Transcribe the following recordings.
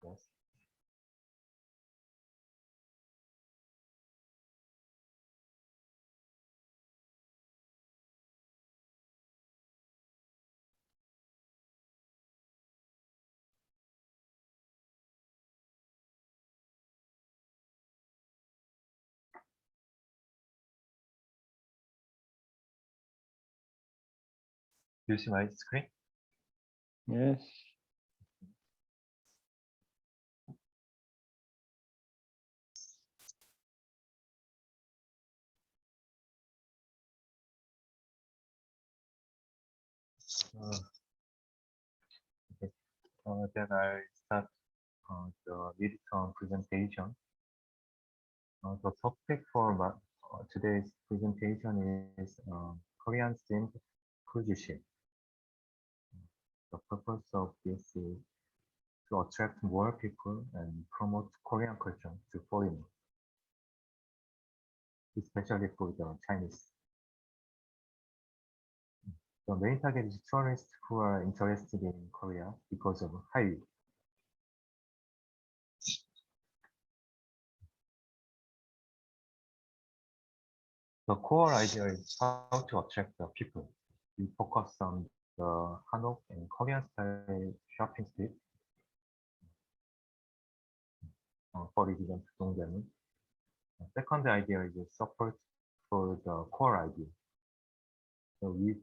Yes. Do you see my screen? Yes. Okay. Then I start the midterm presentation. The topic for today's presentation is Korean themed cruise ship. The purpose of this is to attract more people and promote Korean culture to foreigners, especially for the Chinese. The main target is tourists who are interested in Korea because of Hallyu. The core idea is how to attract the people. We focus on the Hanok and Korean style shopping street for resident Dongdaemun. The second idea is support for the core idea. So we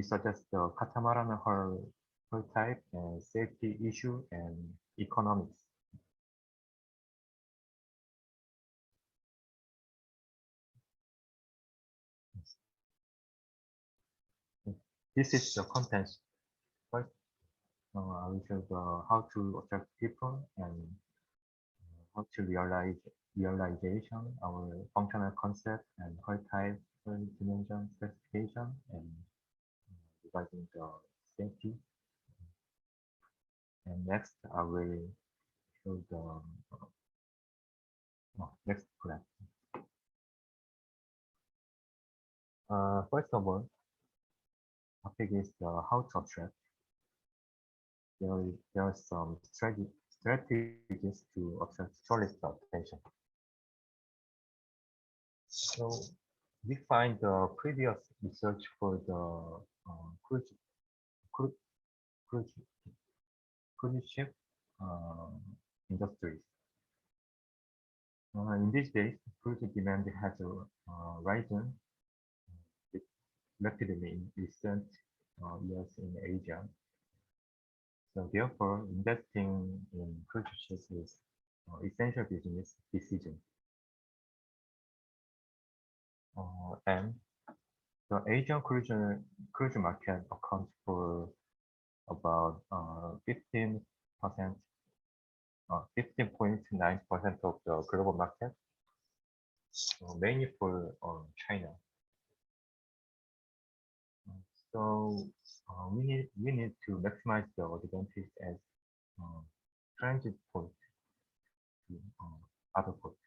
suggest the catamaran hull type and safety issue and economics. This is the content. First, I will show how to attract people and how to realization, our functional concept and hull type, hull dimension specification, and regarding the safety. And next, I will show the next graph. First of all, topic is how to attract. There are some strategies to attract tourist attention. So we find the previous research for the cruise, cruise, cruise ship industries. In these days, cruise demand has risen rapidly in recent years in Asia. So therefore, investing in cruise ships is essential business decision. And the Asian cruise market accounts for about 15%, 15.9% of the global market, mainly for China. So we need to maximize the advantage as transit point to other ports.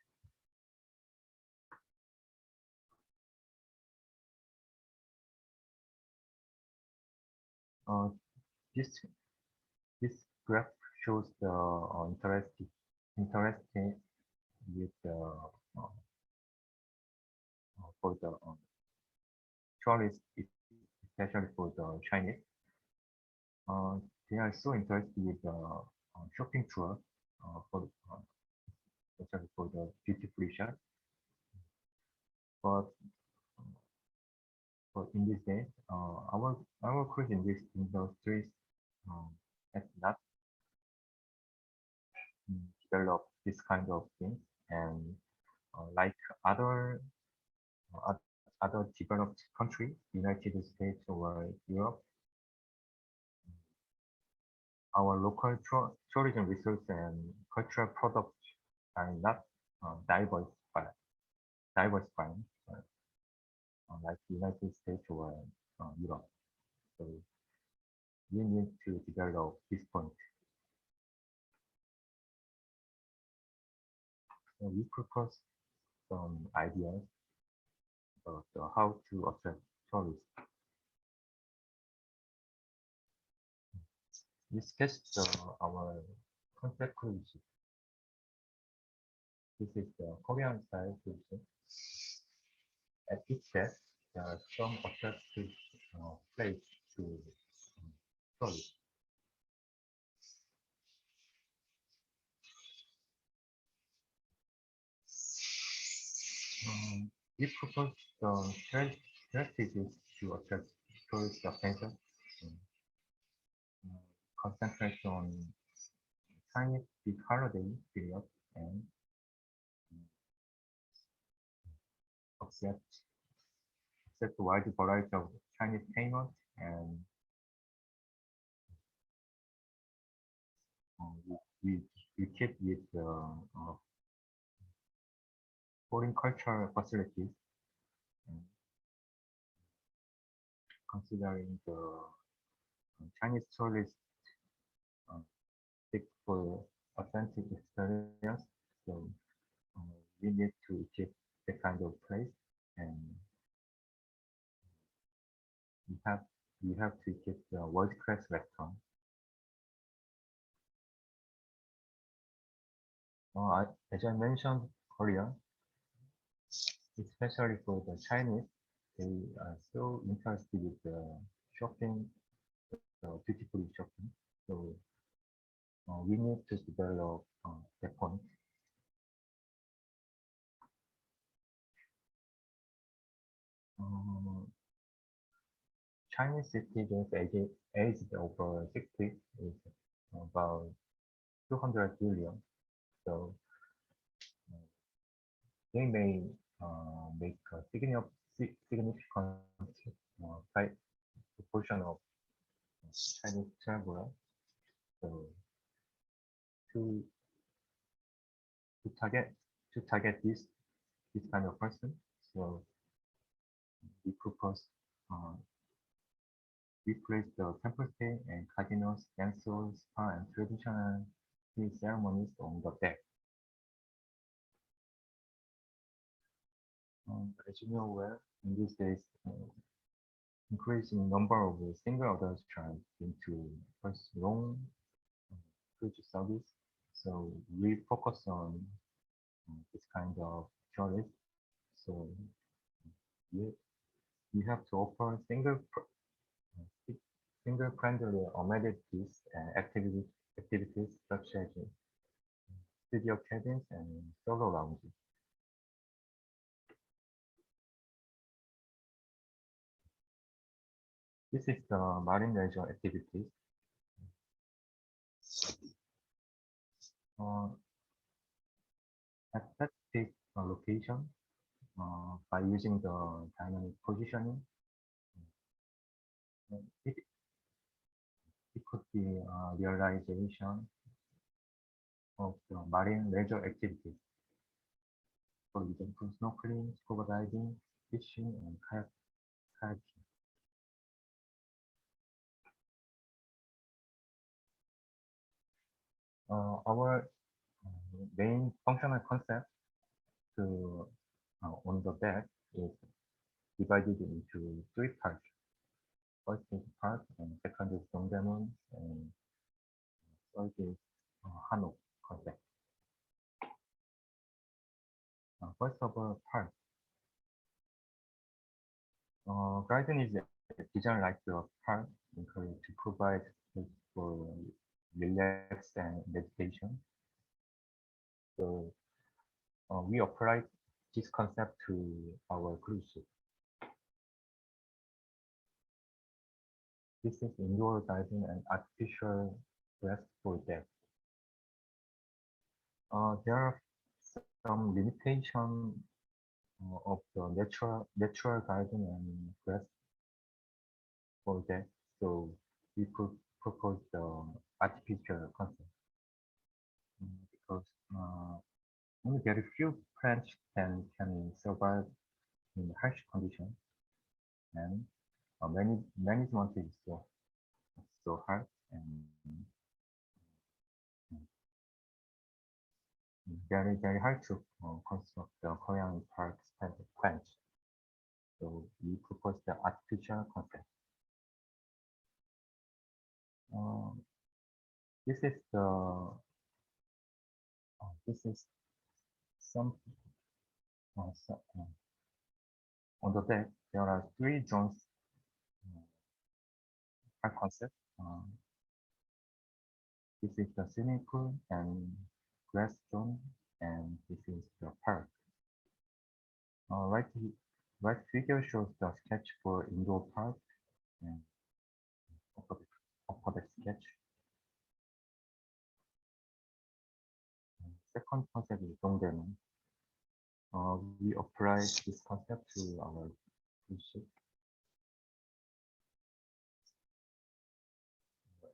This graph shows the interesting with the for the tourists, especially for the Chinese. They are so interested with the shopping tour for especially for the duty free shop. But in these days, our cruise industries has not developed this kind of things, and like other other developed countries, United States or Europe, our local tourism resource and cultural products are not diversifying like United States or Europe. So we need to develop this point. So we propose some ideas about how to attract tourists. we sketched our concept cruise ship. This is the Korean style cruise ship. At each deck, there are some attractive place to store it. We propose the strategies to attract tourist attention, concentrate on Chinese big holiday period, and accept wide variety of Chinese payment, and we, we keep with foreign cultural facilities, considering the Chinese tourists seek for authentic experience. So we need to keep that kind of place, and we have to keep the world-class restaurant. As I mentioned earlier, especially for the Chinese, they are so interested with the shopping, duty-free shopping. So we need to develop that point. Chinese citizens aged over 60 is about 200 billion. So they may make a significant proportion of Chinese traveler. So to target this kind of person, so we propose replace the temple stay and cardinals, dancers, spa, and traditional tea ceremonies on the deck. As you know well, in these days, increasing number of single adults trying into first long cruise service. So we focus on this kind of tourists. So we have to offer single friendly amenities and activities such as studio cabins and solo lounges. This is the marine leisure activities. At specific location, by using the dynamic positioning, it, it could be a realization of the marine leisure activities. For example, snorkeling, scuba diving, fishing, and kayaking. Our main functional concept to on the deck is divided into three parts. First is park, and second is Dongdaemun, and third is Hanok concept. First of all, park. Garden is designed like the park, to provide space for relax and meditation. So we apply this concept to our cruise ship. This is indoor diving and artificial restful depth. There are some limitations of the natural diving and restful depth, so we could propose the artificial concept because only very few plants can survive in harsh conditions, and management is so hard, and very hard to construct the Korean park plants. So we propose the artificial concept. This is the this is some on the deck. There are three drones per concept. This is the swimming pool and grass zone, and this is the park. Right, right figure shows the sketch for indoor park and upper deck sketch. Second concept is 동대문. We apply this concept to our cruise ship.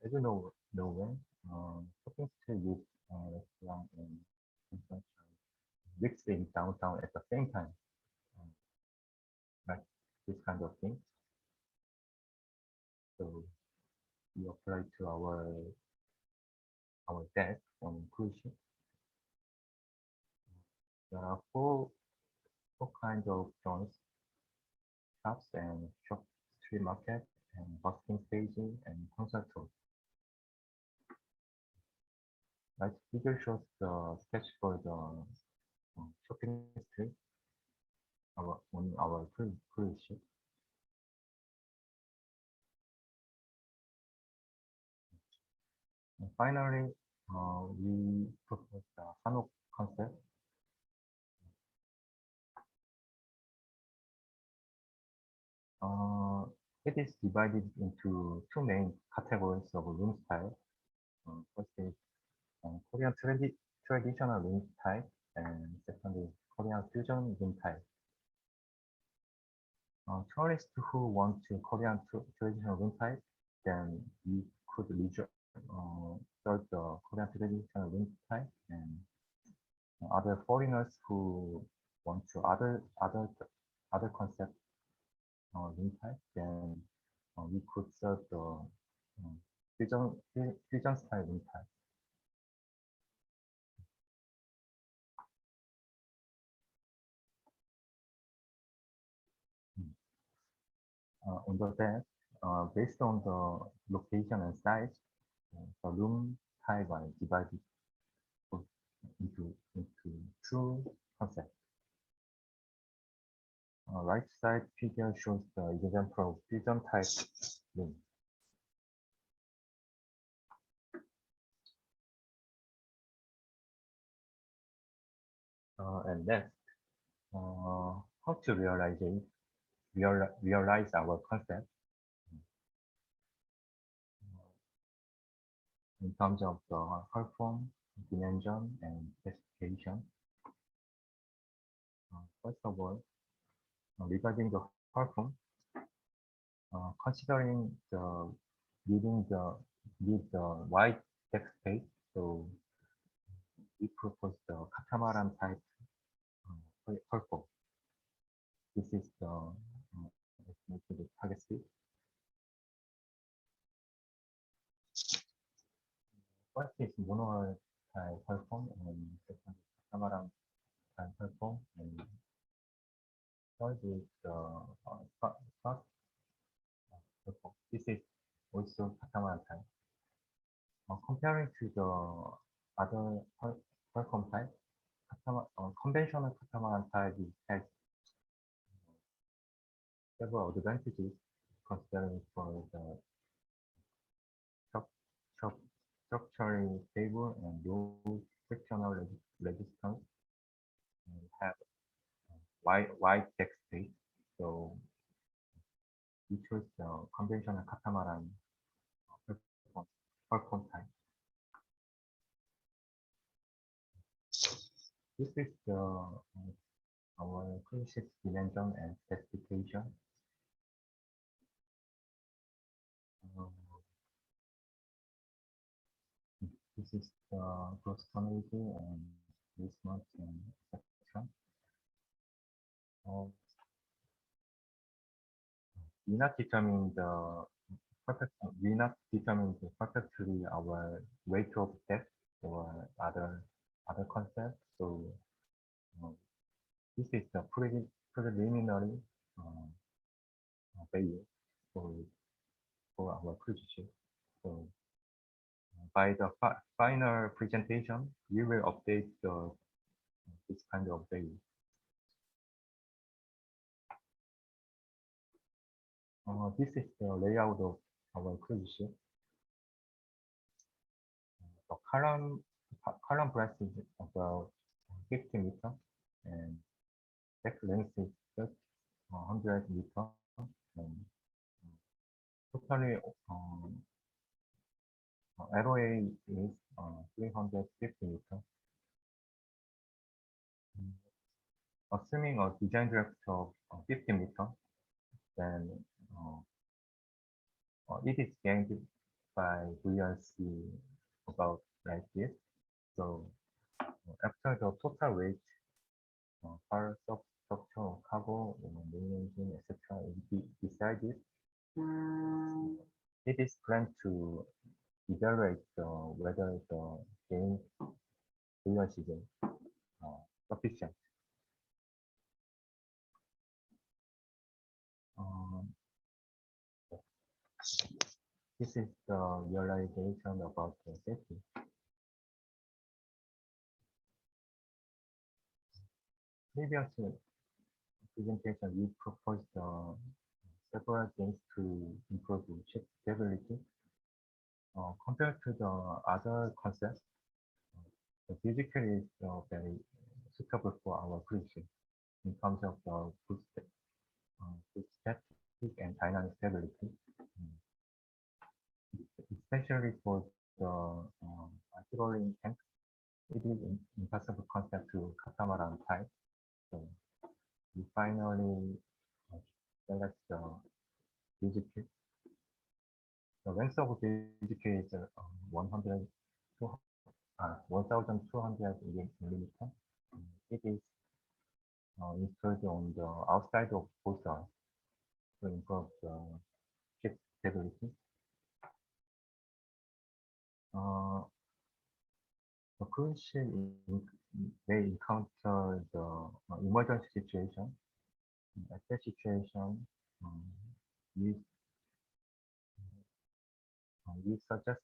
As you know when shopping street with restaurant and consumption mixed in downtown at the same time, like this kind of thing. So we apply to our deck on cruise ship. There are four kinds of zones: shops and shop, street market, and busking station and concert hall. Right figure shows the sketch for the shopping street on our cruise ship. And finally, we propose the Hanok concept. It is divided into two main categories of room style. First is Korean traditional room type, and second is Korean fusion room type. Tourists who want to Korean traditional room type, then we could reserve the Korean traditional room type, and other foreigners who want to other concept room type, then we could serve the fusion style room type. On the deck, based on the location and size, the room type are divided into two concepts. Right side figure shows the example of fusion type room. And next, how to realize our concept in terms of the perform, dimension, and specification. First of all, regarding the perform, considering the needing the wide deck space, so we propose the catamaran type perform. This is the estimated target speed. First is monohull type perform, and second is catamaran type perform, and third is the spot perform. This is also catamaran type. Comparing to the other perform type, conventional catamaran type has several advantages considering for the structurally stable and low frictional resistance, and have wide deck space. So we choose the conventional catamaran perform type. This is our cruise ship dimension and specification. This is the gross tonality and this month and etc. We not determine the perfectly our weight of depth or other concepts. So this is the preliminary value for our cruise ship. So by the final presentation, we will update this kind of value. This is the layout of our cruise ship. The column breadth is about 50 meters and deck length is just 100 meters and totally LOA is 350 meters. Assuming a design draft of 50 meters, then it is gained by VRC about like this. So after the total weight, power structure, cargo, main engine, etc. is decided, it is planned to evaluate whether the gain VRC is sufficient. This is the realization about the safety. Previous presentation, we proposed several things to improve ship stability. Compared to the other concepts, the physical is very suitable for our cruise ship in terms of the good static and dynamic stability, especially for the anti-rolling tank. It is impossible concept to catamaran type. So we finally select the BGK. The length of BGK is 1,200 millimeter. It is installed on the outside of both sides to improve the ship stability. The cruise ship may encounter the emergency situation. At that situation, we suggest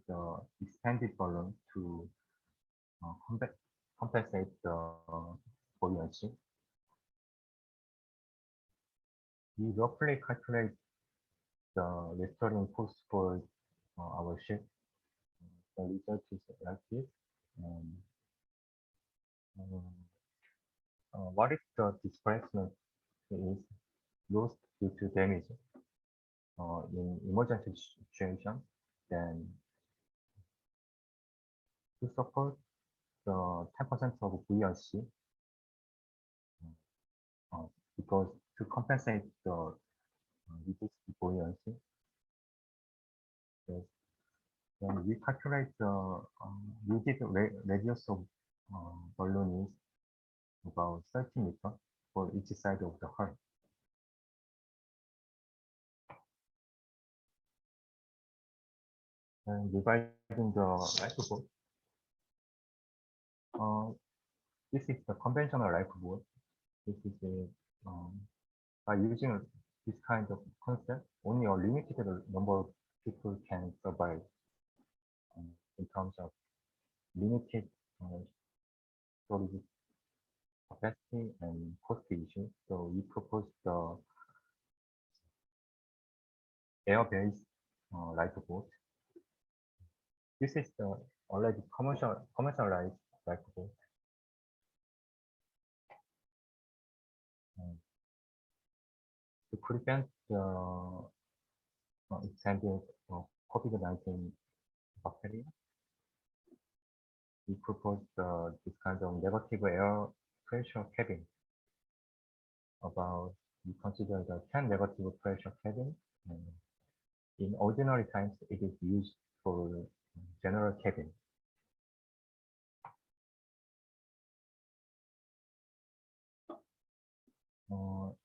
the expanded balloon to compensate the buoyancy. We roughly calculate the restoring force for our ship. The result is like this. What if the displacement is lost due to damage in emergency situation? Then to support the 10% of buoyancy, because to compensate the reduced buoyancy, yes, then we calculate the rigid radius of balloon is about 30 meters for each side of the hull. And dividing the lifeboat. This is the conventional lifeboat. This is by using this kind of concept, only a limited number of people can survive in terms of limited storage capacity and cost issue. So we propose the air-based lifeboat. This is the already commercialized lifeboat. To prevent extended COVID-19 bacteria, we propose this kind of negative air pressure cabin. We consider the 10 negative pressure cabin. In ordinary times, it is used for general cabin.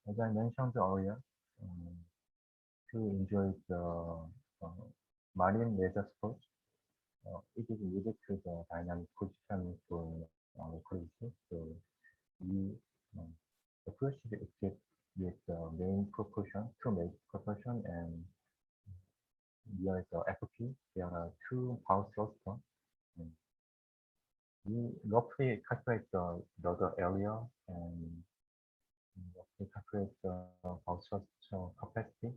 As I mentioned earlier, to enjoy the marine leisure sports, it is needed to the dynamic positioning for our cruise ship. So the cruise ship is equipped with the main propulsion, two main propulsion and near the FP, there are two power thrusters. We roughly calculate the rudder area and roughly calculate the power thruster capacity.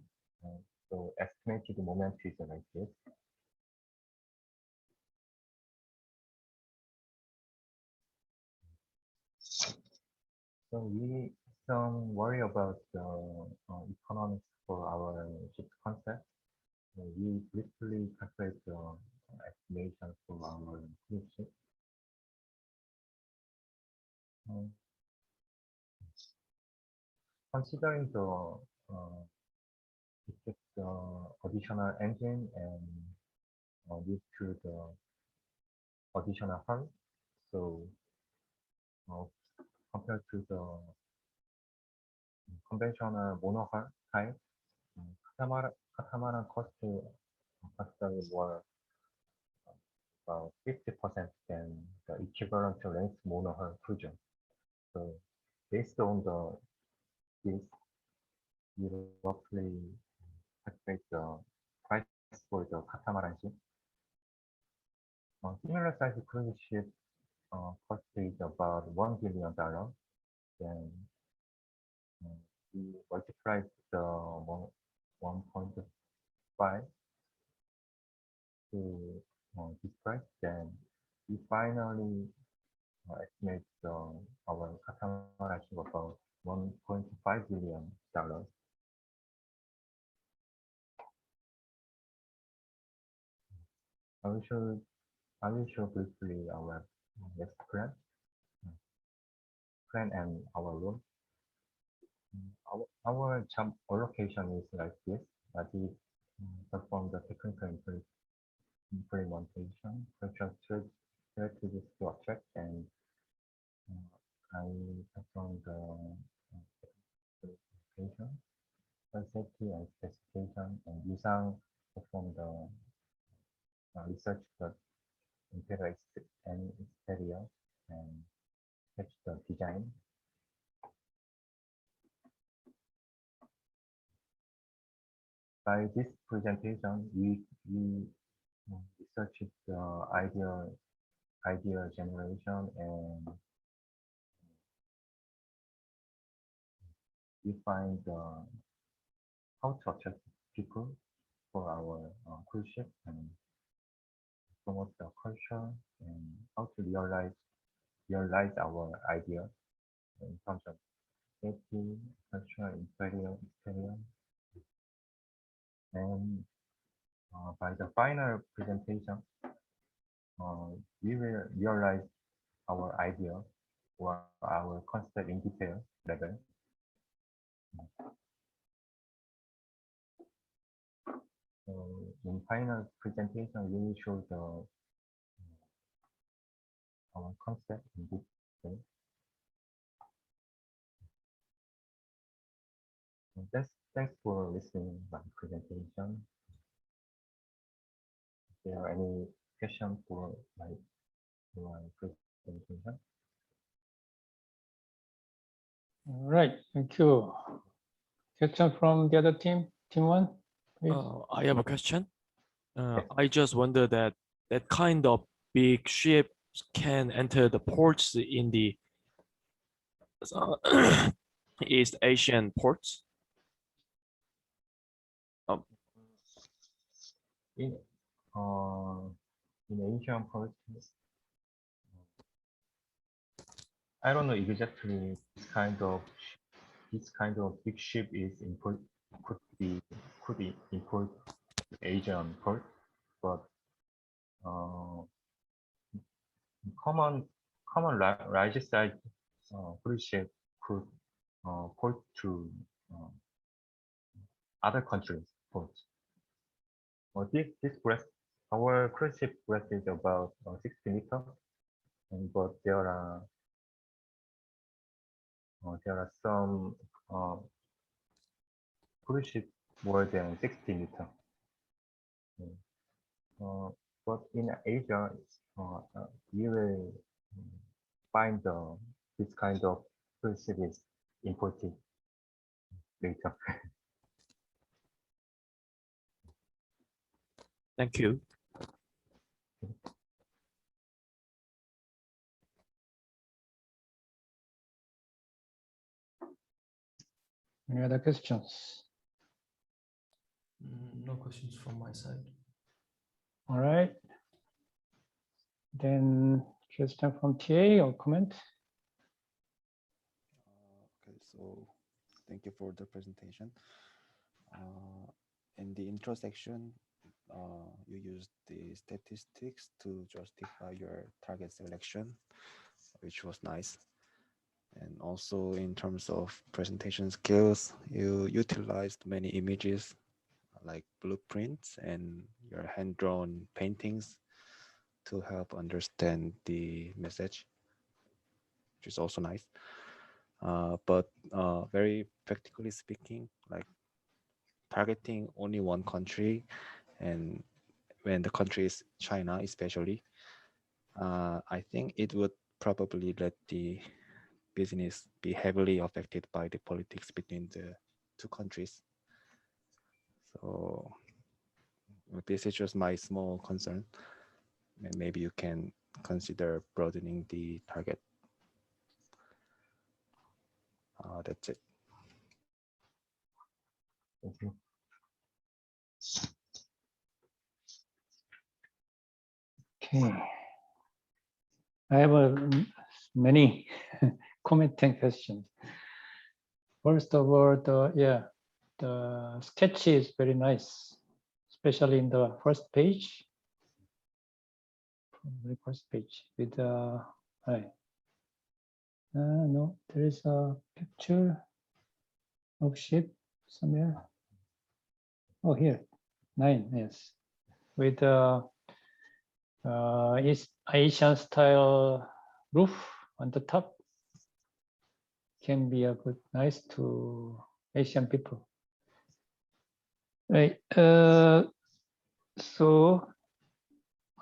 So estimated moment is like this. So we some worry about the economics for our ship concept. We briefly calculate the estimation for our cruise ship. Considering the additional engine and due to the additional hull, so compared to the conventional monohull type, catamaran cost capital were about 50% than the equivalent length monohull cruiser. So based on this, we roughly calculate the price for the catamaran ship. Similar size cruise ship cost is about $1 billion. Then we multiplied the 1.5 to this price. Then we finally estimate our catamaran ship about $1.5 billion. I will show briefly our next plan and our room. Our jump allocation is like this. That is perform the technical implementation, structure strategies to attract, and I perform the implementation, safety and specification, and Yusang perform the research the interior and exterior and sketch the design. By this presentation, we researched the idea generation and we find how to attract people for our cruise ship and promote the culture and how to realize our idea in terms of safety, culture, exterior. And by the final presentation, we will realize our idea or our concept in detail level. So in final presentation, we will show our concept in detail. Thanks for listening my presentation. If there are any questions for my presentation? All right, thank you. Question from the other team, team one, please. I have a question. Yes. I just wonder that kind of big ships can enter the ports in the East Asian ports. In Asian ports, I don't know exactly this kind of big ship is could be import Asian port, but common large size cruise ship could port to other countries ports. This breast, our cruise ship breast is about 60 meters, but there are some cruise ship more than 60 meters. But in Asia, you will find this kind of cruise ship is imported later. Thank you. Any other questions? No questions from my side. All right. Then question from TA or comment? Okay, so thank you for the presentation. In the intro section, you used the statistics to justify your target selection, which was nice. And also in terms of presentation skills, you utilized many images like blueprints and your hand-drawn paintings to help understand the message, which is also nice. But very practically speaking, like targeting only one country, and when the country is China especially, I think it would probably let the business be heavily affected by the politics between the two countries. So this is just my small concern. And maybe you can consider broadening the target. That's it. Thank you. Okay. I have many commenting questions. First of all, the sketch is very nice, especially in the first page. The first page with no, there is a picture of ship somewhere. Oh, here, 9, yes, with East Asian style roof on the top. Can be a good, nice to Asian people. Right. So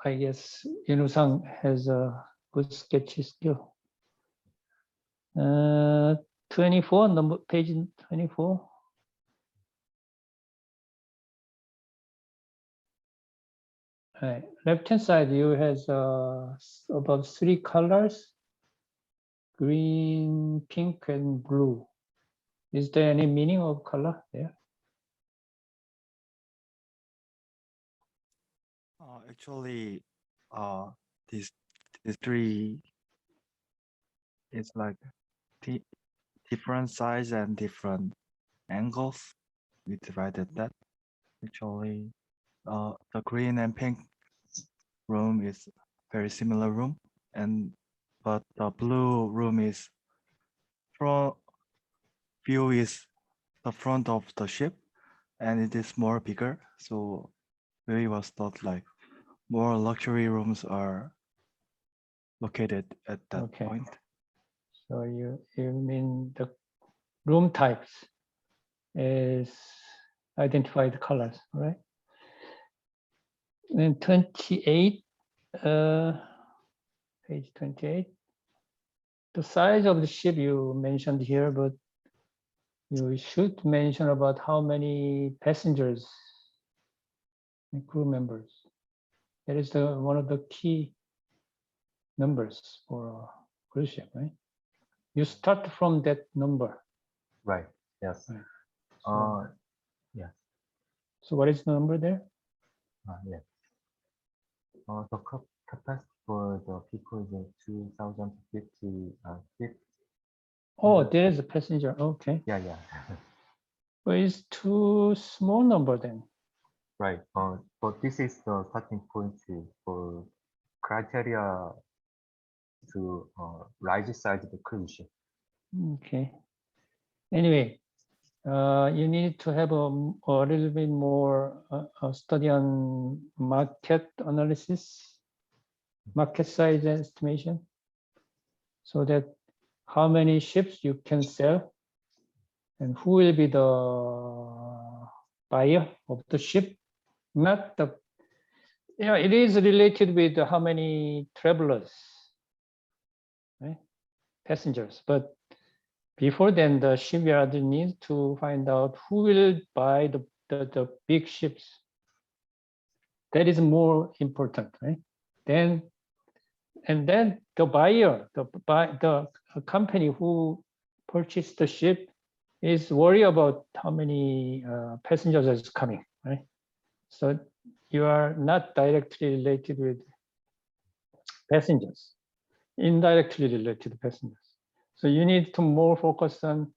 I guess Yunusang has a good sketch skill. 24, page 24. Right. Left-hand side, you has about 3 colors: green, pink, and blue. Is there any meaning of color there? Actually, these 3 is like different size and different angles. We divided that. Actually, the green and pink room is very similar room, but the blue room is front view is the front of the ship, and it is more bigger. So we was thought like more luxury rooms are located at that Okay. point. So you mean the room types is identified colors, right? Then 28, page 28. The size of the ship you mentioned here, but you should mention about how many passengers and crew members. That is one of the key numbers for a cruise ship, right? You start from that number. Right. Yes. Right. Yeah. So what is the number there? Yeah. The capacity for the people is 2,050. Oh, there is a passenger. Okay. Yeah, yeah. But it's too small number then. Right. But this is the starting point for criteria to large size the cruise ship. Okay. Anyway, you need to have a little bit more study on market analysis, market size estimation, so that how many ships you can sell and who will be the buyer of the ship, not the, it is related with how many travelers, right? Passengers, but before then, the shipyard needs to find out who will buy the big ships. that is more important, right? Then, and then the buyer, the company who purchased the ship is worried about how many passengers is coming, right? So you are not directly related with passengers, indirectly related to passengers. So you need to more focus on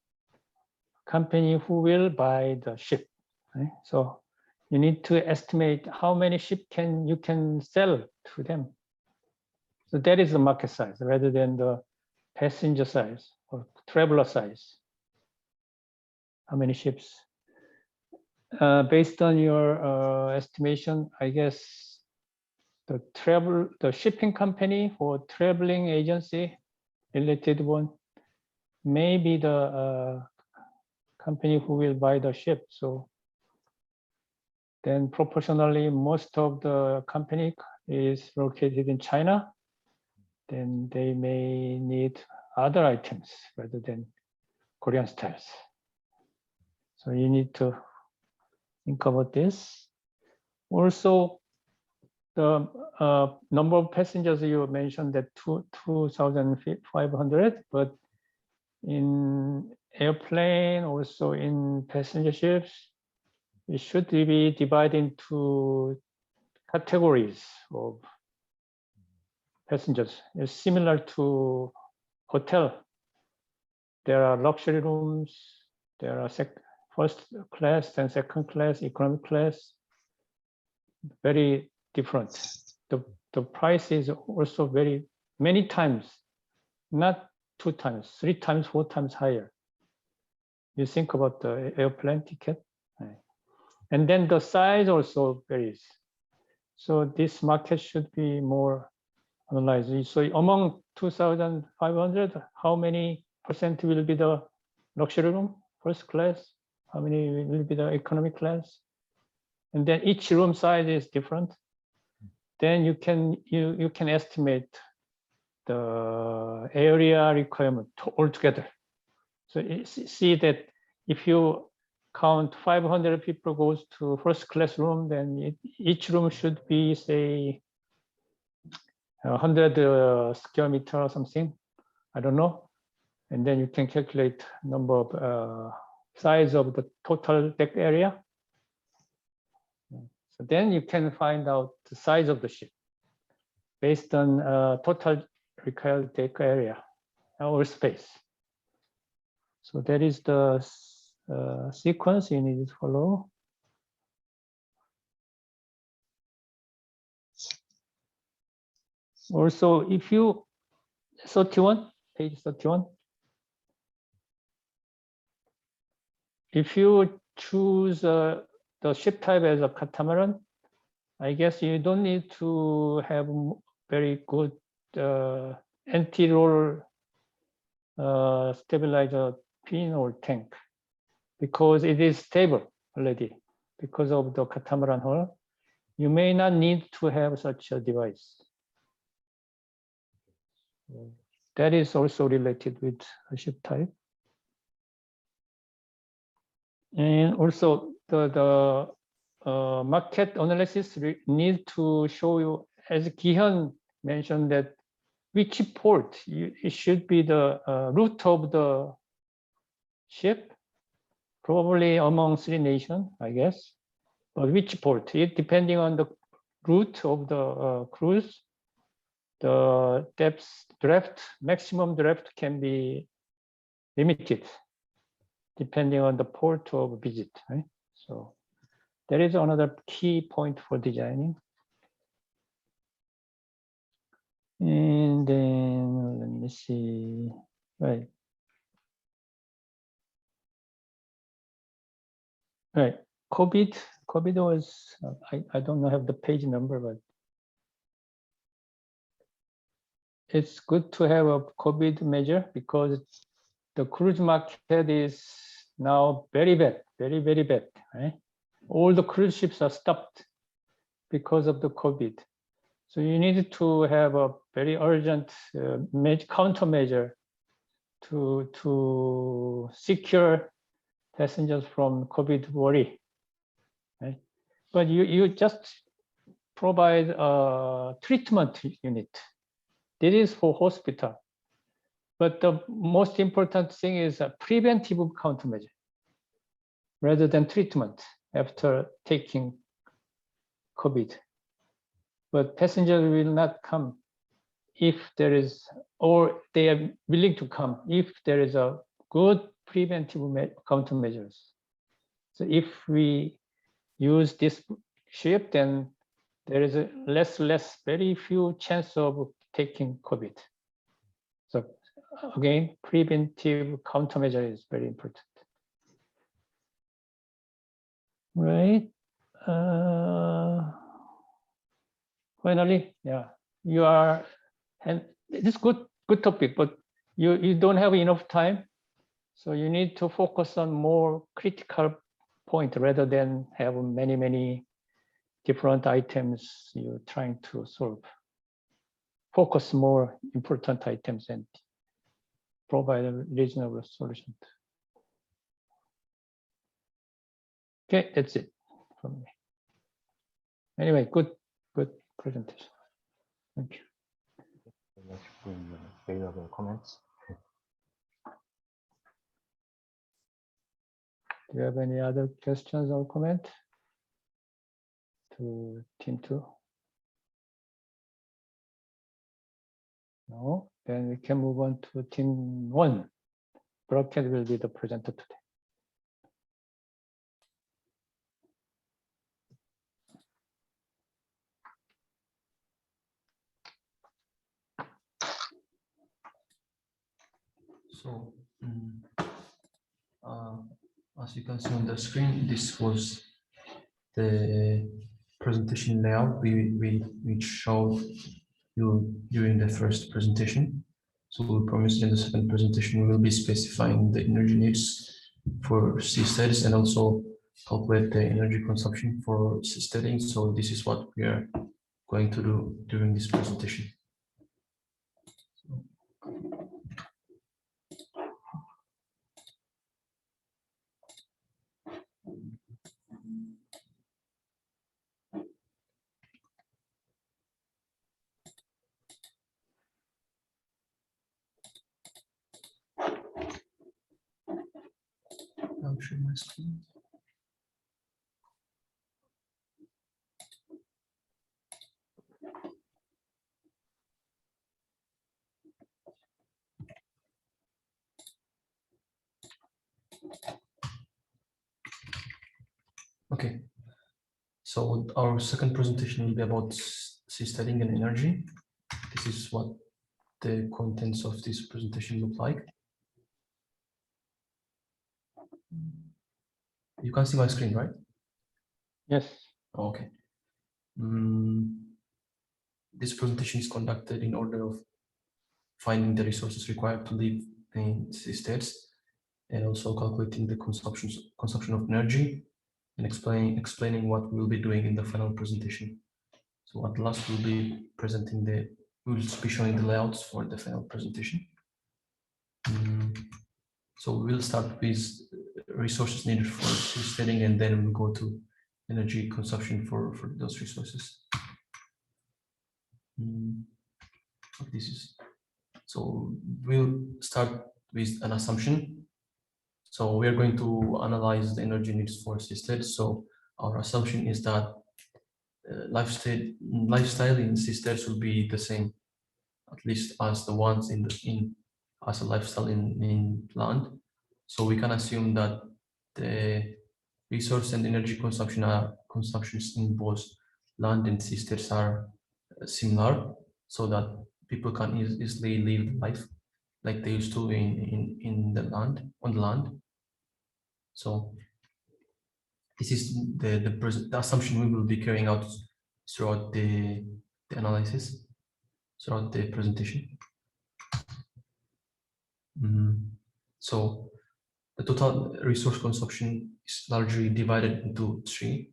company who will buy the ship, right? So you need to estimate how many ship you can sell to them. So that is the market size rather than the passenger size or traveler size. How many ships? Based on your estimation, I guess the shipping company or traveling agency related one may be the company who will buy the ship. So then proportionally, most of the company is located in China. Then they may need other items rather than Korean styles. So you need to think about this. Also, the number of passengers you mentioned that 2,500, but in airplane, also in passenger ships, it should be divided into categories of passengers. It's similar to hotel. There are luxury rooms, there are first class and second class, economic class, very different. The price is also very many times, not 2 times, 3 times, 4 times higher. You think about the airplane ticket. Right? And then the size also varies. So this market should be more analyzed. So among 2,500, how many % will be the luxury room, first class? How many will be the economic class? And then each room size is different. Then you can estimate the area requirement altogether. So see that if you count 500 people goes to first class room, then each room should be say 100 square meter or something. I don't know. And then you can calculate number of size of the total deck area. So then you can find out the size of the ship based on total required deck area or space. So that is the sequence you need to follow. Also, if you 31, page 31. If you choose the ship type as a catamaran, I guess you don't need to have very good anti-roll stabilizer pin or tank because it is stable already because of the catamaran hull. You may not need to have such a device. That is also related with a ship type. And also the market analysis need to show you, as Gihan mentioned, that which port it should be the route of the ship, probably among 3 nations, I guess. But which port? It depending on the route of the cruise, the draft, maximum draft can be limited depending on the port of visit, right? So that is another key point for designing. And then let me see, right. Right, COVID was, I don't have the page number, but it's good to have a COVID measure because the cruise market is now very bad, very, very bad, right? All the cruise ships are stopped because of the COVID. So you need to have a very urgent countermeasure to secure passengers from COVID worry, right? But you just provide a treatment unit. This is for hospital. But the most important thing is a preventive countermeasure rather than treatment after taking COVID. But passengers will not come if there is, or they are willing to come if there is a good preventive countermeasures. So if we use this ship, then there is a very few chance of taking COVID. So again, preventive countermeasure is very important. Right. Finally, yeah, you are, and this is good topic, but you don't have enough time, so you need to focus on more critical point rather than have many different items you're trying to solve. Focus more important items and provide a reasonable solution. Okay, that's it from me. Anyway, good presentation. Thank you. Very much for your valuable comments. Do you have any other questions or comment to team 2? No, then we can move on to team 1. Brockett will be the presenter today. So, as you can see on the screen, this was the presentation layout we showed you during the first presentation. So we promised in the second presentation we will be specifying the energy needs for seasteading and also calculate the energy consumption for seasteading. So this is what we are going to do during this presentation. I'll share my screen. Okay, so our second presentation will be about seasteading and energy. This is what the contents of this presentation look like. You can see my screen, right? Yes. Okay. This presentation is conducted in order of finding the resources required to live in seasteads and also calculating the consumption of energy and explaining what we'll be doing in the final presentation. So at last we'll be presenting we'll be showing the layouts for the final presentation. So we'll start with resources needed for seasteading and then we'll go to energy consumption for those resources. So we'll start with an assumption. So we are going to analyze the energy needs for seastead. So our assumption is that lifestyle in seasteads will be the same, at least as the ones as a lifestyle in land. So we can assume that the resource and energy consumptions in both land and seasteads are similar, so that people can easily live life like they used to on the land. So this is the assumption we will be carrying out throughout the analysis, throughout the presentation. So the total resource consumption is largely divided into 3.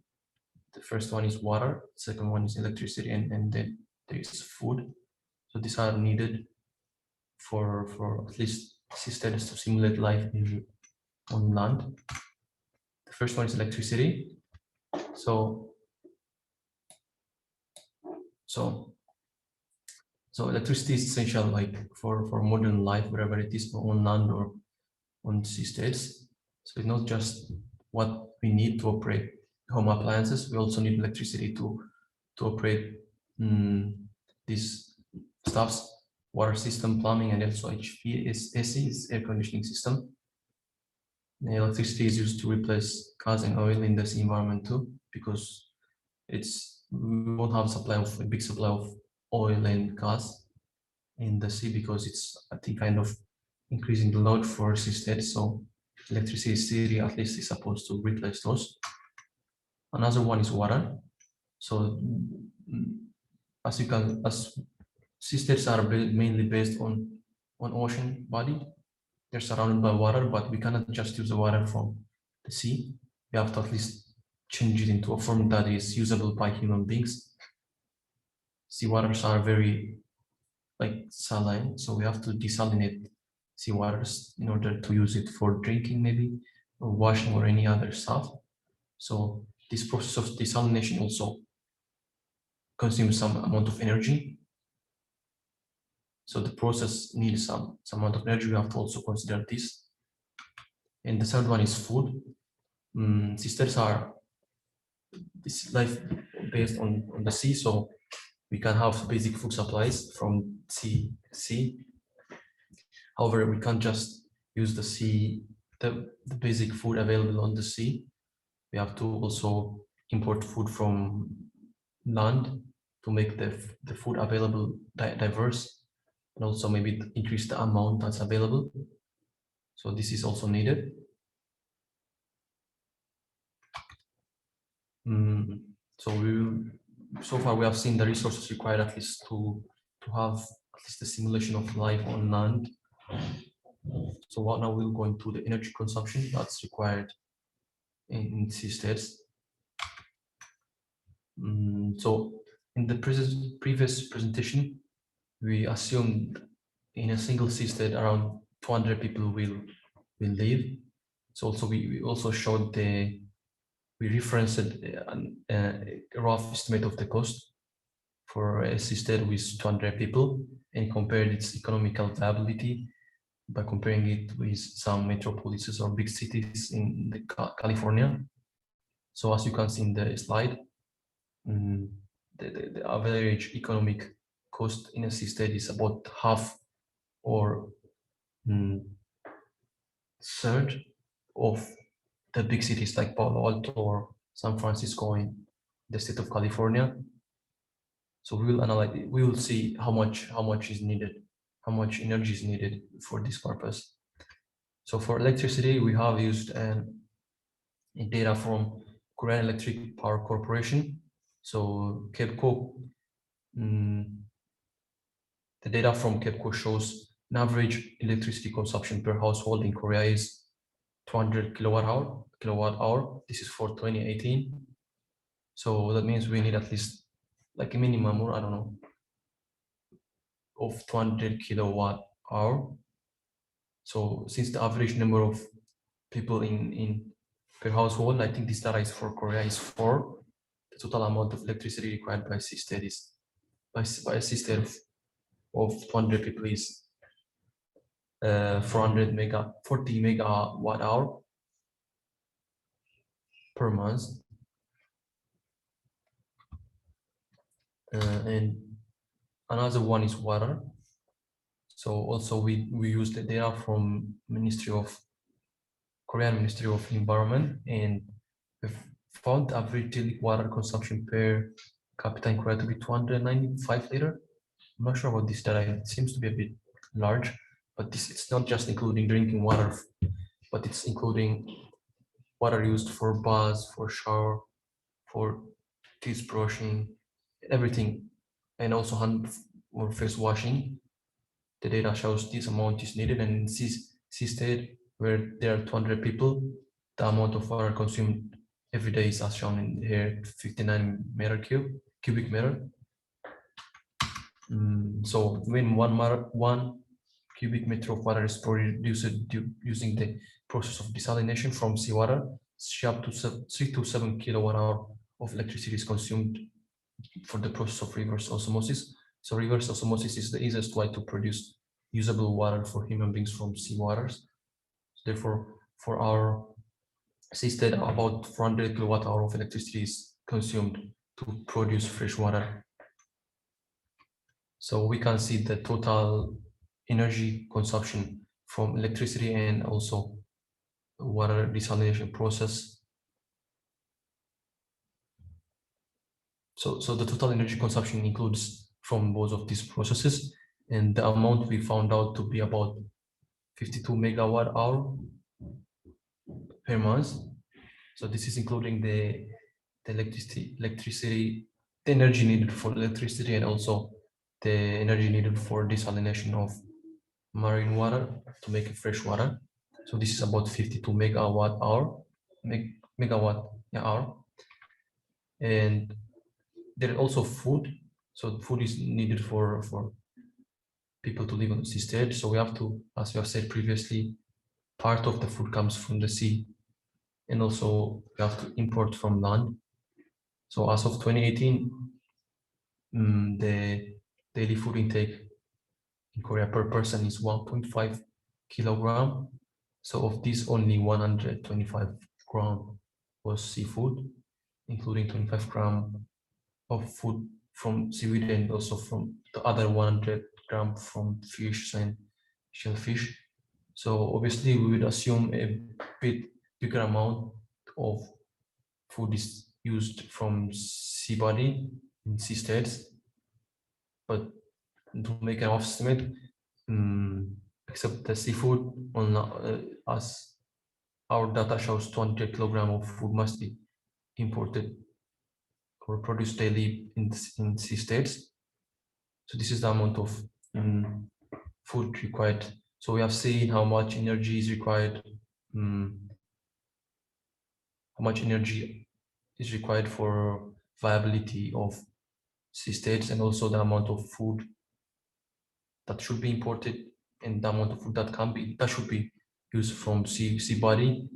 The first one is water, the second one is electricity, and then there is food. So these are needed for at least seasteads to simulate life on land. The first one is electricity. So So electricity is essential, like for modern life, wherever it is, on land or on sea states. So it's not just what we need to operate home appliances. We also need electricity to operate these stuffs, water system, plumbing, and also HVAC is air conditioning system. The electricity is used to replace gas and oil in this environment too, because we won't have a big supply of oil and gas in the sea, because it's, I think, kind of increasing the load for sea states. So electricity at least is supposed to replace those. Another one is water. So as sea states are mainly based on ocean body. They're surrounded by water, but we cannot just use the water from the sea. We have to at least change it into a form that is usable by human beings. Sea waters are very saline, so we have to desalinate sea waters in order to use it for drinking, maybe, or washing or any other stuff. So this process of desalination also consumes some amount of energy. So the process needs some amount of energy. We have to also consider this. And the third one is food. Sisters are this life based on the sea, so we can have basic food supplies from sea. However, we can't just use the sea, the basic food available on the sea. We have to also import food from land to make the food available diverse, and also maybe increase the amount that's available. So this is also needed. So far we have seen the resources required at least to have at least a simulation of life on land. So now we'll go into the energy consumption that's required in sea states. So in the previous presentation, we assumed in a single sea state around 200 people will live. So also we also showed we referenced a rough estimate of the cost for a sea state with 200 people and compared its economical viability by comparing it with some metropolises or big cities in California. So as you can see in the slide, the average economic cost in a sea state is about half or third of the big cities like Palo Alto or San Francisco in the state of California. So we will analyze it. We will see how much is needed, how much energy is needed for this purpose. So for electricity, we have used data from Korean Electric Power Corporation. So KEPCO, the data from KEPCO shows an average electricity consumption per household in Korea is 200 kilowatt hour. This is for 2018. So that means we need at least like a minimum, or I don't know, of 200 kilowatt hour. So since the average number of people in per household, I think this data is for Korea is 4. The total amount of electricity required by sea state is by a sea state of 200 people is 40 megawatt hour per month. And another one is water. So also we use the data from Korean Ministry of Environment, and we've found average daily water consumption per capita in Korea to be 295 liter. I'm not sure about this data. It seems to be a bit large, but it's not just including drinking water, but it's including water used for baths, for shower, for teeth brushing, everything, and also hand or face washing. The data shows this amount is needed, and in sea state where there are 200 people, the amount of water consumed every day is as shown in here, 59 cubic meter. So when one cubic meter of water is produced using the process of desalination from seawater, up to 3 to 7 kilowatt hour of electricity is consumed for the process of reverse osmosis. So reverse osmosis is the easiest way to produce usable water for human beings from seawaters. Therefore, for our system, about 400 kilowatt hour of electricity is consumed to produce fresh water. So we can see the total energy consumption from electricity and also water desalination process. So the total energy consumption includes from both of these processes, and the amount we found out to be about 52 megawatt hour per month. So this is including the electricity, the energy needed for electricity, and also the energy needed for desalination of marine water to make it fresh water. So this is about 52 megawatt hour, hour. And there is also food. So food is needed for people to live on the seastage. So we have to, as we have said previously, part of the food comes from the sea, and also we have to import from land. So as of 2018, the daily food intake in Korea per person is 1.5 kilogram. So of this, only 125 gram was seafood, including 25 gram of food from seaweed, and also from the other 100 gram from fish and shellfish. So obviously we would assume a bit bigger amount of food is used from sea body in sea states, but to make an estimate, except the seafood, on as our data shows 200 kilogram of food must be imported or produced daily in sea states. So this is the amount of food required. So we have seen how much energy is required, how much energy is required for viability of sea states, and also the amount of food that should be imported, and the amount of food that should be used from sea body.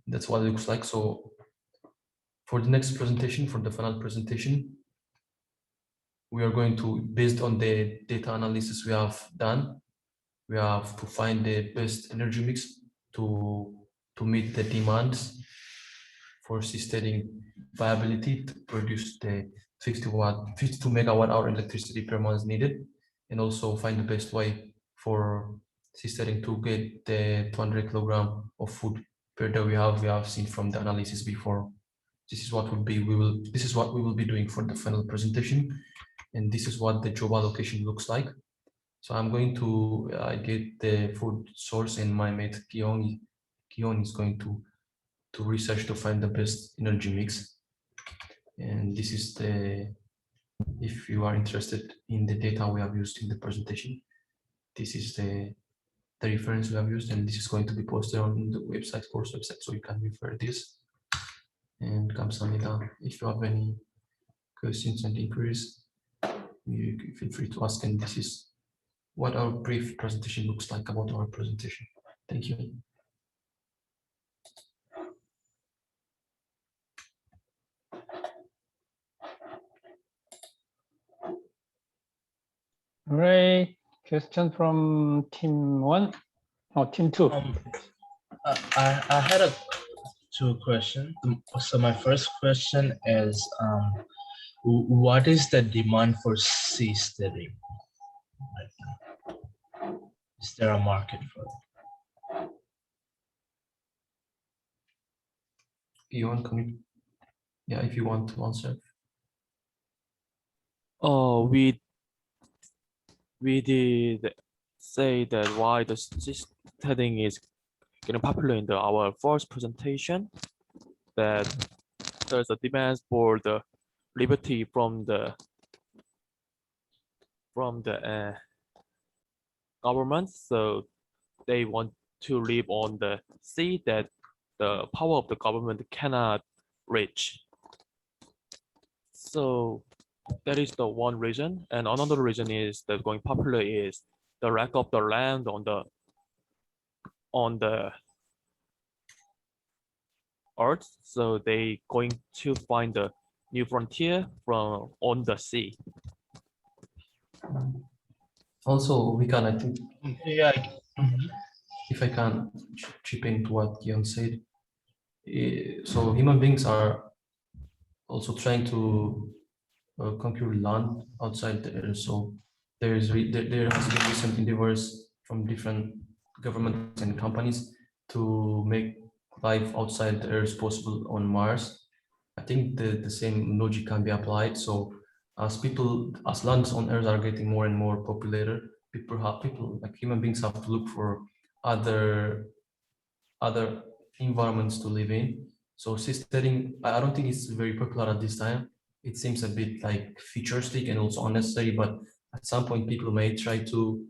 That's what it looks like. So for the next presentation, for the final presentation, we are going to, based on the data analysis we have done, we have to find the best energy mix to meet the demands for sustaining viability to produce the 52 megawatt hour electricity per month needed, and also find the best way for sustaining to get the 200 kilogram of food per day we have seen from the analysis before. This is what we will be doing for the final presentation, and this is what the job allocation looks like. So I'm going to get the food source, and my mate Kion is going to research to find the best energy mix. And this is the, if you are interested in the data we have used in the presentation, this is the reference we have used, and this is going to be posted on the website, course website, so you can refer this. And Kamsahamnida, if you have any questions and inquiries, you feel free to ask, and this is what our brief presentation looks like about our presentation. Thank you. All right, question from team 1 or team 2. I had two questions. So my first question is, what is the demand for sea steading right now? Is there a market for it? Yeah, if you want to answer. Oh, we did say that why the studying is getting popular in our first presentation, that there's a demand for the liberty from the government, so they want to live on the sea that the power of the government cannot reach. So that is the one reason, and another reason is that going popular is the lack of the land on the earth. So they going to find the new frontier from on the sea. Also, we can, I think, Yeah. if I can chip into what Guillaume said. So human beings are also trying to conquer land outside the Earth. So there has been recent endeavors from different governments and companies to make life outside the Earth possible on Mars. I think the same logic can be applied. So as lands on Earth are getting more and more popular, people like human beings have to look for other environments to live in. So seasteading, I don't think it's very popular at this time. It seems a bit like futuristic and also unnecessary, but at some point people may try to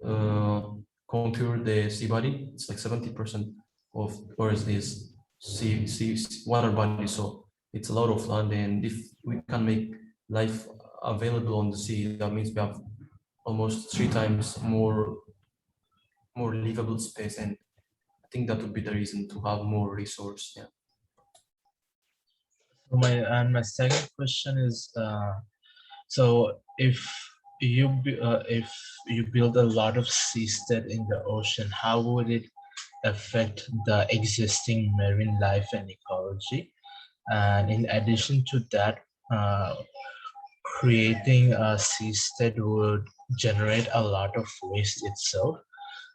uh, conquer the sea body. It's like 70% of Earth is sea water body. So it's a lot of land, and if we can make life available on the sea, that means we have almost 3 times more livable space, and I think that would be the reason to have more resource. Yeah. So my second question is, so if if you build a lot of seastead in the ocean, how would it affect the existing marine life and ecology? And in addition to that, creating a seastead would generate a lot of waste itself.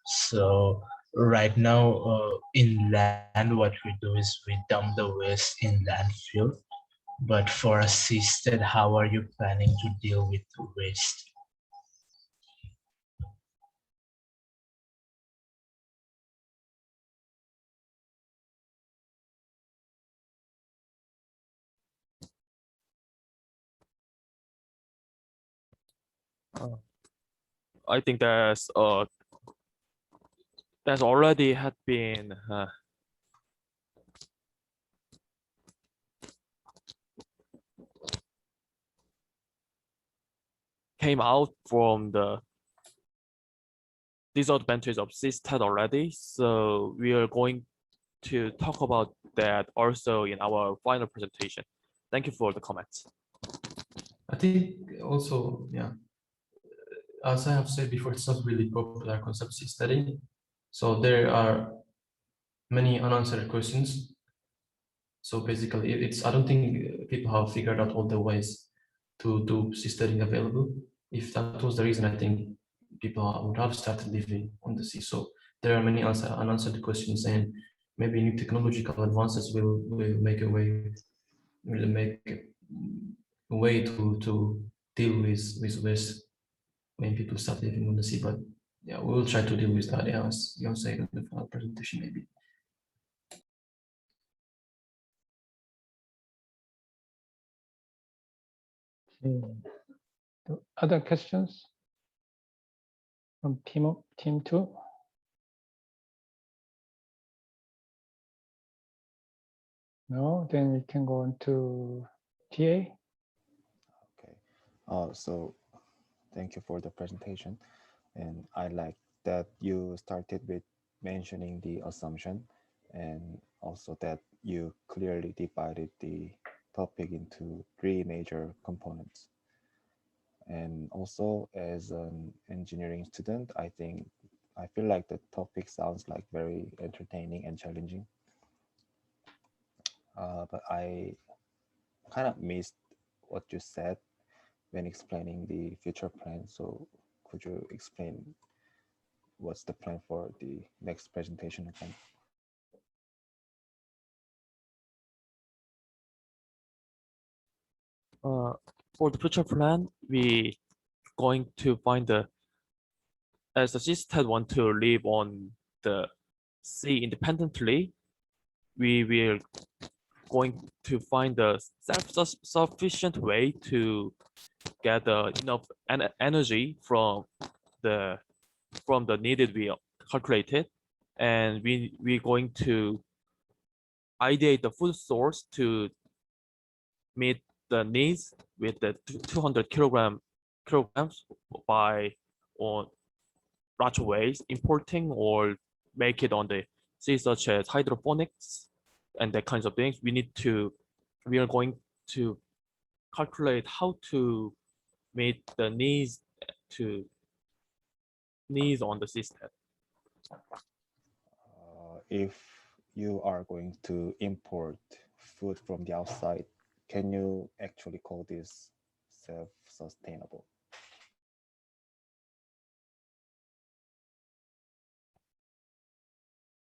So right now, in land, what we do is we dump the waste in landfill. But for a seastead, how are you planning to deal with the waste? I think there's already had been came out from the disadvantage of seastead already. So we are going to talk about that also in our final presentation. Thank you for the comments. I think also, yeah, as I have said before, it's not really popular concept study. So there are many unanswered questions. So basically, I don't think people have figured out all the ways to see studying available. If that was the reason, I think people would have started living on the sea. So there are many unanswered questions, and maybe new technological advances will make a way, will make a way to deal with this when people start living on the sea. But yeah, we will try to deal with that, yeah, as you said in the final presentation, maybe. Okay. Other questions from team 2? No, then we can go on to TA. Okay. So thank you for the presentation. And I like that you started with mentioning the assumption, and also that you clearly divided the topic into 3 major components. And also, as an engineering student, I feel like the topic sounds like very entertaining and challenging. But I kind of missed what you said when explaining the future plan. So could you explain what's the plan for the next presentation again? For the future plan, we going to find as the seastead want to live on the sea independently, we will going to find a self-sufficient way to get enough energy from the needed we calculated, and we're going to ideate the food source to meet the needs with the 200 kilograms by on large ways, importing or make it on the sea, such as hydroponics and that kinds of things. We are going to calculate how to meet the needs on the system. If you are going to import food from the outside, can you actually call this self-sustainable?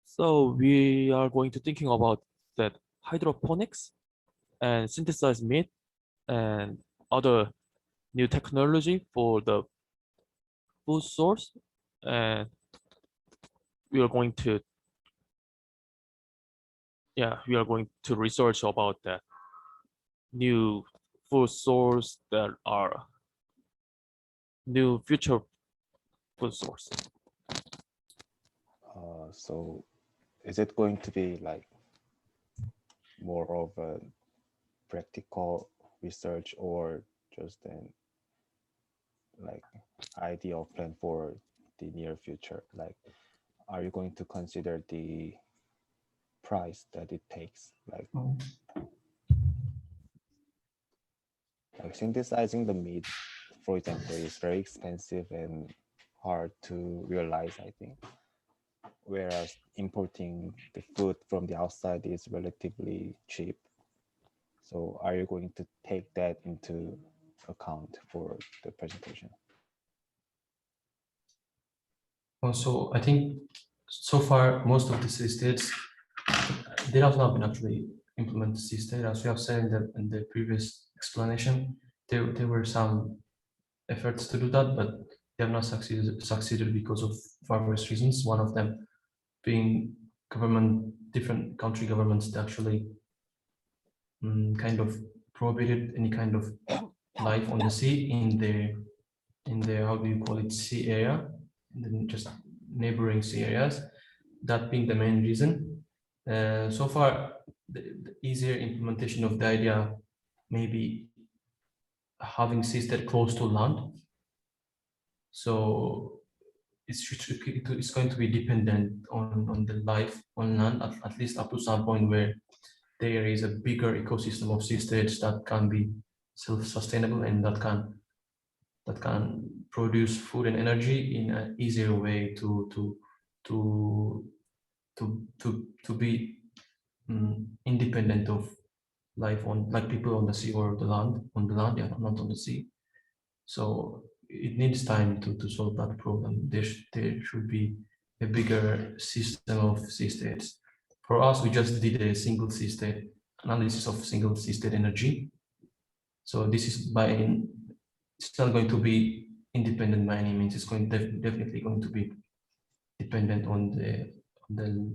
So we are going to thinking about that hydroponics and synthesized meat and other new technology for the food source, and we are going to research about that new food source that are new future food source. So is it going to be like more of a practical research or just an like ideal plan for the near future? Like, are you going to consider the price that it takes? Like synthesizing the meat, for example, is very expensive and hard to realize, I think. Whereas importing the food from the outside is relatively cheap. So are you going to take that into account for the presentation? Also, I think so far most of the states they have not been actually implemented C-state, as we have said in the previous explanation. There were some efforts to do that, but they have not succeeded because of various reasons. One of them being different country governments that actually kind of prohibited any kind of life on the sea in the how do you call it, sea area, and then just neighboring sea areas. That being the main reason. So far, the easier implementation of the idea maybe having seasted close to land. So it's going to be dependent on the life on land, at least up to some point where there is a bigger ecosystem of sea states that can be self-sustainable and that can produce food and energy in an easier way to be independent of life on, like people on the sea or on the land, yeah, not on the sea. So it needs time to solve that problem. There should be a bigger system of sea states. For us, we just did a single sea state analysis of single sea state energy. So this is it's not going to be independent by any means. It's definitely going to be dependent on the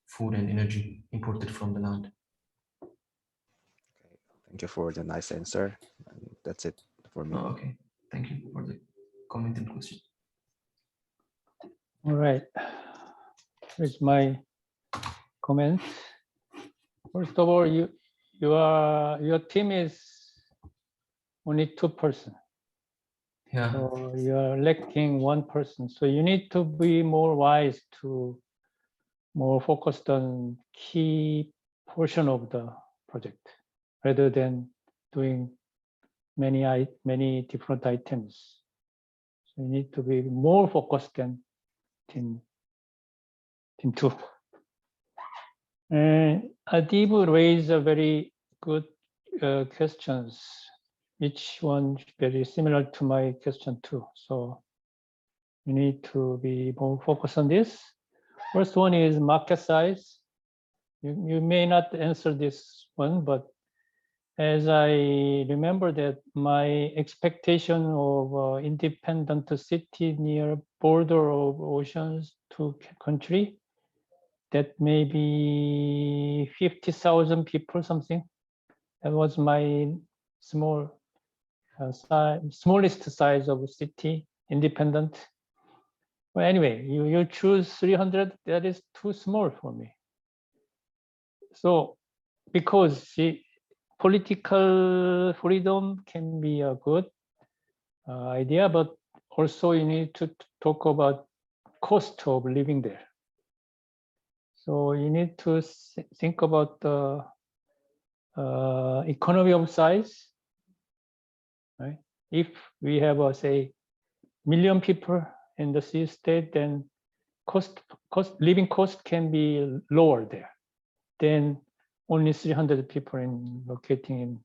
food and energy imported from the land. Okay, thank you for the nice answer. And that's it for me. Oh, okay, thank you for the comment and question. All right. Here's my comment. First of all, your team is only 2 persons. Yeah. So you are lacking 1 person. So you need to be more wise to more focused on key portion of the project rather than doing many different items. So you need to be more focused than team 2. And Adib raised a very good questions. Each one very similar to my question too. So you need to be more focused on this. First one is market size. You may not answer this one, but as I remember that my expectation of independent city near border of oceans to country, that maybe 50,000 people something. That was my smallest size of city, independent. Well, anyway, you choose 300, that is too small for me. So, because political freedom can be a good idea, but also you need to talk about cost of living there. So you need to think about the economy of size right? If we have, say, million people in the sea state, then living cost can be lower there than only 300 people locating in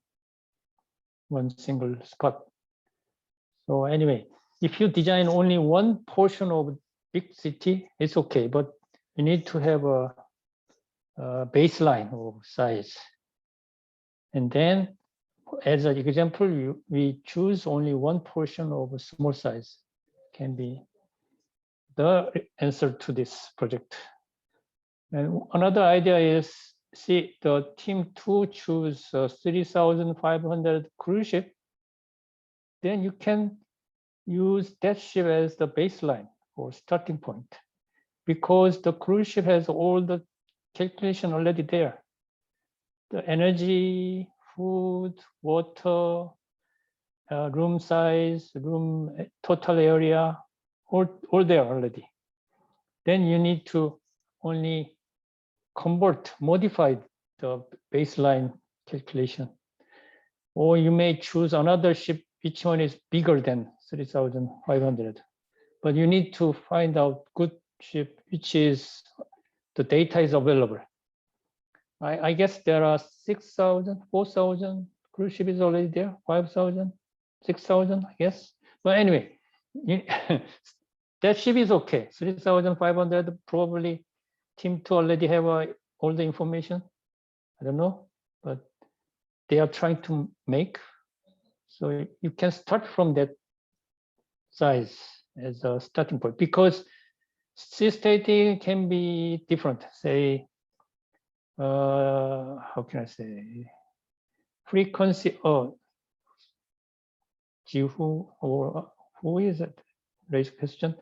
one single spot. So anyway, if you design only one portion of big city, it's okay, but you need to have a baseline of size. And then, as an example, we choose only one portion of a small size can be the answer to this project. And another idea is, see, the team 2 choose 3,500 cruise ship, then you can use that ship as the baseline or starting point, because the cruise ship has all the calculation already there. The energy, food, water, room size, room total area, all there already. Then you need to only modify the baseline calculation. Or you may choose another ship, which one is bigger than 3,500. But you need to find out good ship, which is the data is available. I guess there are 6,000, 4,000 cruise ship is already there, 5,000, 6,000, I guess. But anyway, that ship is okay. 3,500 probably team 2 already have all the information. I don't know, but they are trying to make. So you can start from that size as a starting point, because sea stating can be different. Say, how can I say, frequency or Jihu, or who is it? Raise question.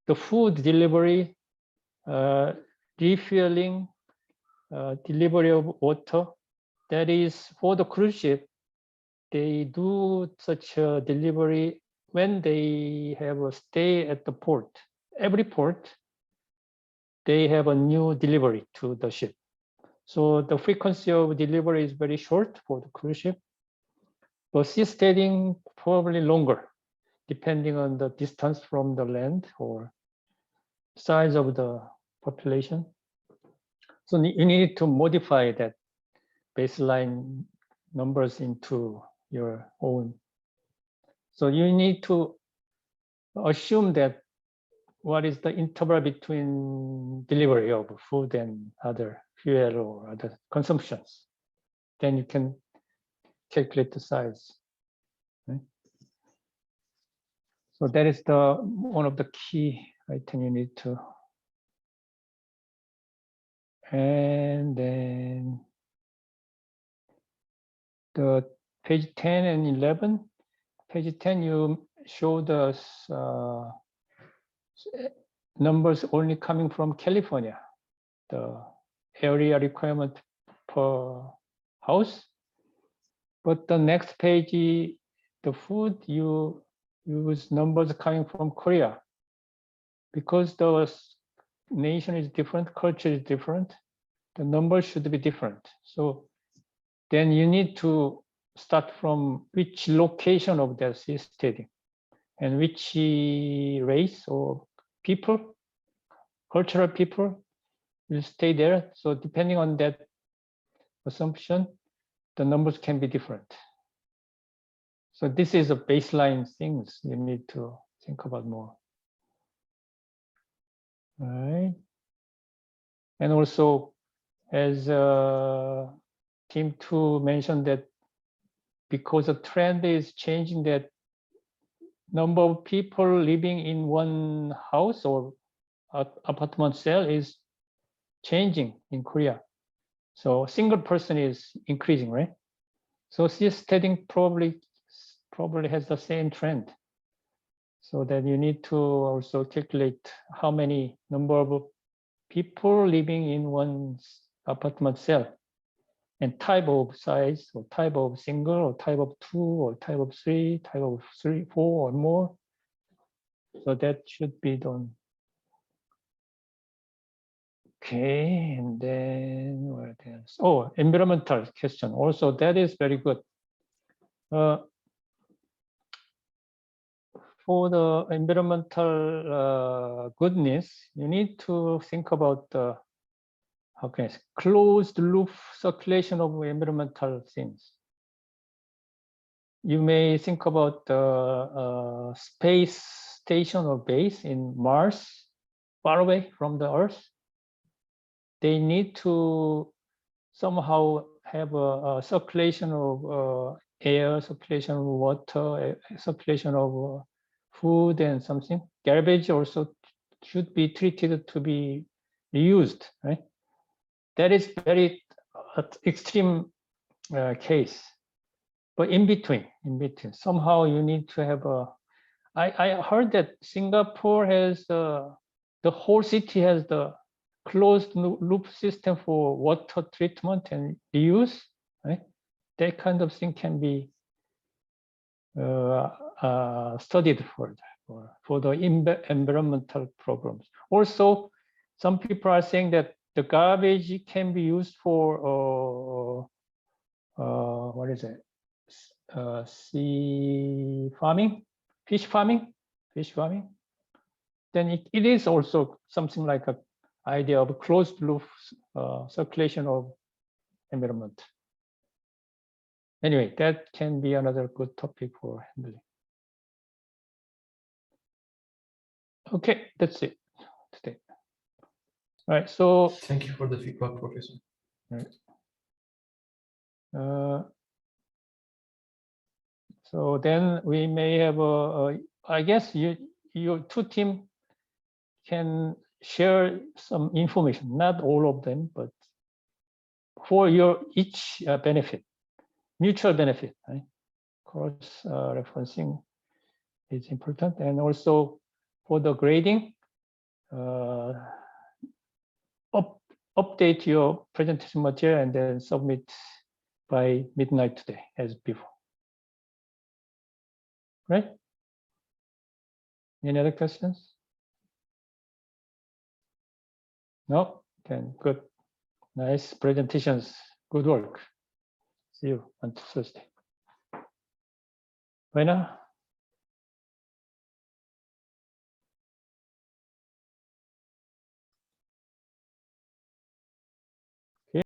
The food delivery, refueling, delivery of water, that is for the cruise ship. They do such a delivery when they have a stay at the port. Every port, they have a new delivery to the ship. So the frequency of delivery is very short for the cruise ship, but sea staying probably longer, depending on the distance from the land or size of the population. So you need to modify that baseline numbers into your own. So you need to assume that what is the interval between delivery of food and other fuel or other consumptions. Then you can calculate the size. Right? So that is the one of the key item you need to. And then the page 10 and 11. Page 10, you showed us numbers only coming from California, the area requirement per house. But the next page, the food, you use numbers coming from Korea. Because the nation is different, culture is different, the numbers should be different. So then you need to start from which location of the sea stadium and which race or people, cultural people will stay there. So depending on that assumption, the numbers can be different. So this is a baseline things you need to think about more. All right. And also, as Team 2 mentioned, that because the trend is changing, that number of people living in one house or apartment cell is changing in Korea. So single person is increasing, right? So sea staying probably has the same trend. So that you need to also calculate how many number of people living in one apartment cell, and type of size, or type of single, or type of 2, or type of 3, type of 3, 4 or more. So that should be done. Okay, and then what else? Oh, environmental question. Also, that is very good. for the environmental goodness, you need to think about the, how can I say, closed loop circulation of environmental things. You may think about the space station or base in Mars, far away from the Earth. They need to somehow have a circulation of air, circulation of water, circulation of food and something. Garbage also should be treated to be reused, right? That is very extreme case. But in between, somehow you need to have a, I heard that Singapore has, the whole city has the closed loop system for water treatment and reuse, right? That kind of thing can be studied further for the environmental programs. Also, some people are saying that the garbage can be used for what is it? Sea farming, fish farming. Then it is also something like an idea of closed loop circulation of environment. Anyway, that can be another good topic for handling. Okay, that's it today. All right, so Thank you for the feedback, Professor. So then we may have I guess your two team can share some information, not all of them, but for your each benefit, mutual benefit, right? Cross referencing is important, and also for the grading, update your presentation material and then submit by midnight today as before. Right? Any other questions? No? Then good. Nice presentations. Good work. See you on Thursday. Bye now.